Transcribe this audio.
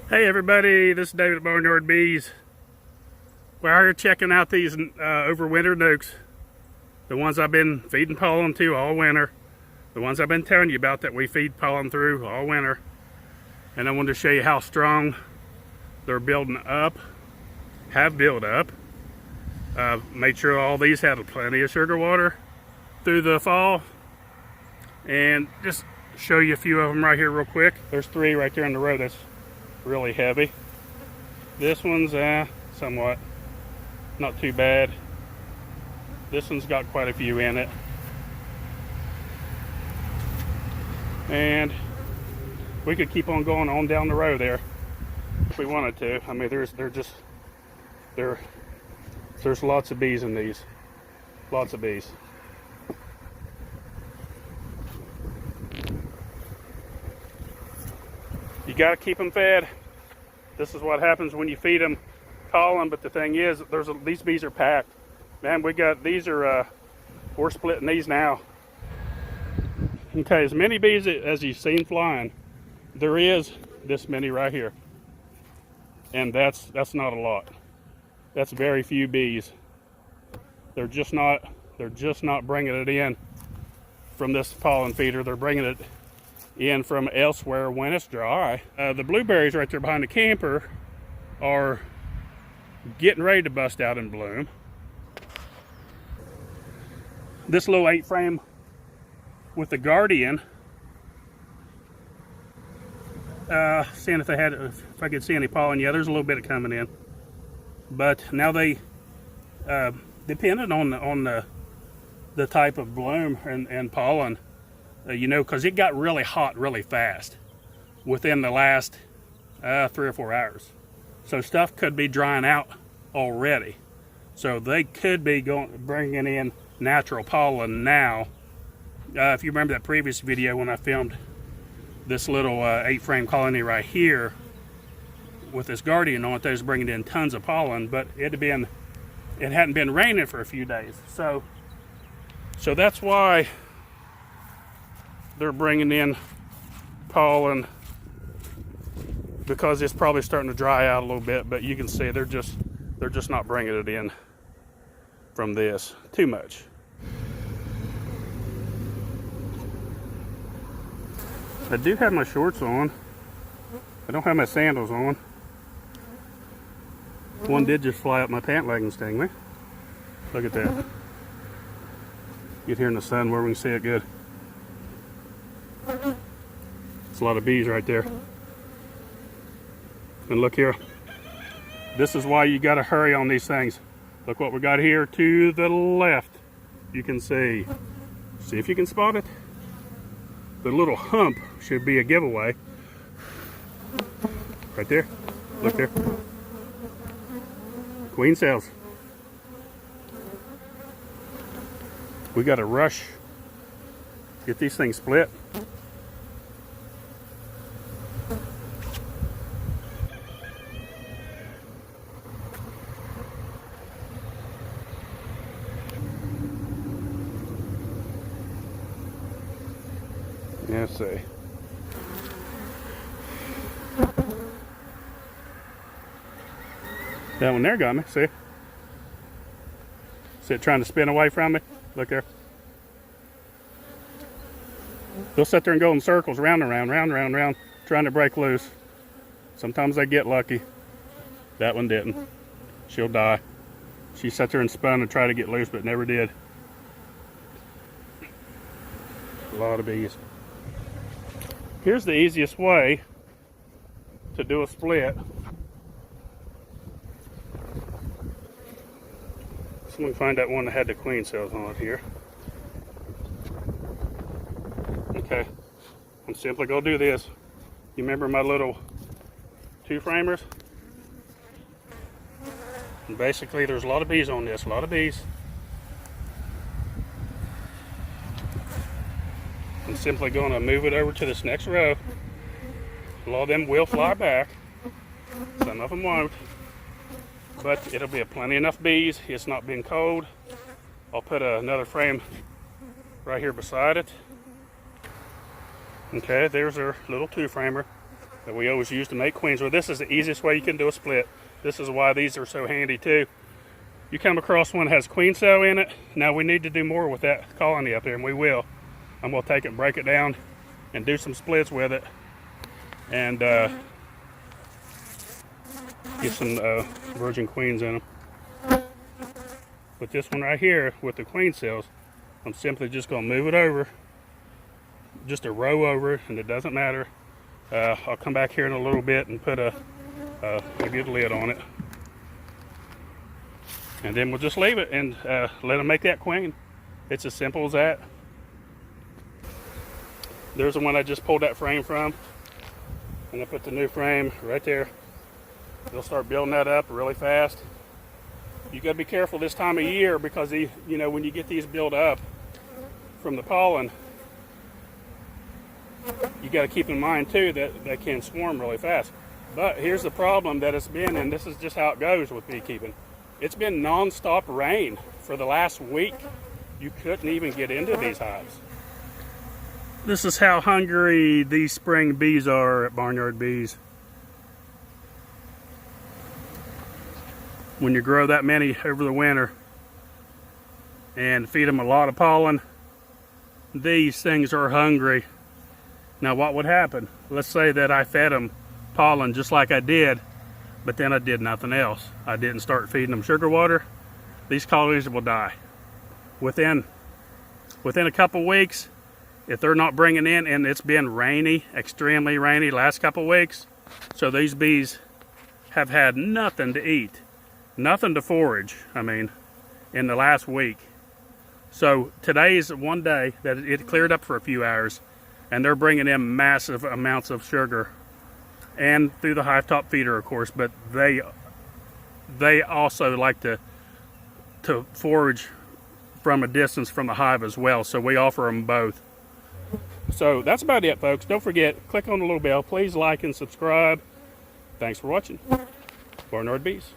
Hey everybody, this is David at Barnyard Bees. We're out here checking out these overwintered nukes. The ones I've been feeding pollen to all winter. The ones I've been telling you about that we feed pollen through all winter. And I wanted to show you how strong they're building up, have built up. Made sure all these had plenty of sugar water through the fall. And just show you a few of them right here real quick. There's 3 right there in the row that's really heavy. This one's somewhat not too bad. This one's got quite a few in it, and we could keep on going on down the row there if we wanted to. I mean, there's lots of bees in these, lots of bees. You got to keep them fed. This is what happens when you feed them pollen. But the thing is, these bees are packed. Man, we're splitting these now. Okay, as many bees as you've seen flying, there is this many right here, and that's not a lot. That's very few bees. They're just not bringing it in from this pollen feeder. They're bringing it in from elsewhere when it's dry. The blueberries right there behind the camper are getting ready to bust out in bloom. This little 8 frame with the Guardian, seeing if I could see any pollen. Yeah, there's a little bit coming in, but now they depending on the type of bloom and pollen, you know, because it got really hot really fast within the last 3 or 4 hours. So stuff could be drying out already. So they could be bringing in natural pollen now. If you remember that previous video when I filmed this little 8 frame colony right here with this Guardian on it, they was bringing in tons of pollen, but it hadn't been raining for a few days. So that's why they're bringing in pollen, because it's probably starting to dry out a little bit. But you can see they're just not bringing it in from this too much. I do have my shorts on. I don't have my sandals on. One did just fly up my pant leg and sting me. Look at that. Get here in the sun where we can see it good. It's a lot of bees right there. And look here. This is why you got to hurry on these things. Look what we got here to the left. You can see if you can spot it. The little hump should be a giveaway. Right there. Look there. Queen cells. We got to rush. Get these things split. Let's see. That one there got me. See? See it trying to spin away from me? Look there. They'll sit there and go in circles, round and round, round and round, trying to break loose. Sometimes they get lucky. That one didn't. She'll die. She sat there and spun and tried to get loose, but never did. A lot of bees. Here's the easiest way to do a split. So let me find that one that had the queen cells on it here. Okay, I'm simply gonna do this. You remember my little 2 framers? And basically there's a lot of bees on this, a lot of bees. I'm simply going to move it over to this next row. A lot of them will fly back. Some of them won't. But it'll be plenty enough bees. It's not being cold. I'll put another frame right here beside it. Okay, there's our little 2 framer. that we always use to make queens. Well, this is the easiest way you can do a split. This is why these are so handy too. You come across one that has queen cell in it. Now we need to do more with that colony up there, and we will. I'm gonna take it and break it down and do some splits with it, and get some virgin queens in them. But this one right here with the queen cells, I'm simply just gonna move it over, just a row over it, and it doesn't matter. I'll come back here in a little bit and put a good lid on it. And then we'll just leave it and let them make that queen. It's as simple as that. There's the one I just pulled that frame from. And I put the new frame right there. They'll start building that up really fast. You gotta be careful this time of year because when you get these built up from the pollen, you gotta keep in mind too that they can swarm really fast. But here's the problem that it's been, and this is just how it goes with beekeeping. It's been non-stop rain for the last week. You couldn't even get into these hives. This is how hungry these spring bees are at Barnyard Bees. When you grow that many over the winter and feed them a lot of pollen, these things are hungry. Now what would happen? Let's say that I fed them pollen just like I did, but then I did nothing else. I didn't start feeding them sugar water. These colonies will die. Within a couple weeks, if they're not bringing in, and it's been rainy, extremely rainy last couple weeks, so these bees have had nothing to eat, nothing to forage, in the last week. So today's one day that it cleared up for a few hours, and they're bringing in massive amounts of sugar, and through the hive top feeder, of course, but they also like to forage from a distance from the hive as well, so we offer them both. So that's about it, folks. Don't forget, click on the little bell. Please like and subscribe. Thanks for watching. Barnyard Bees.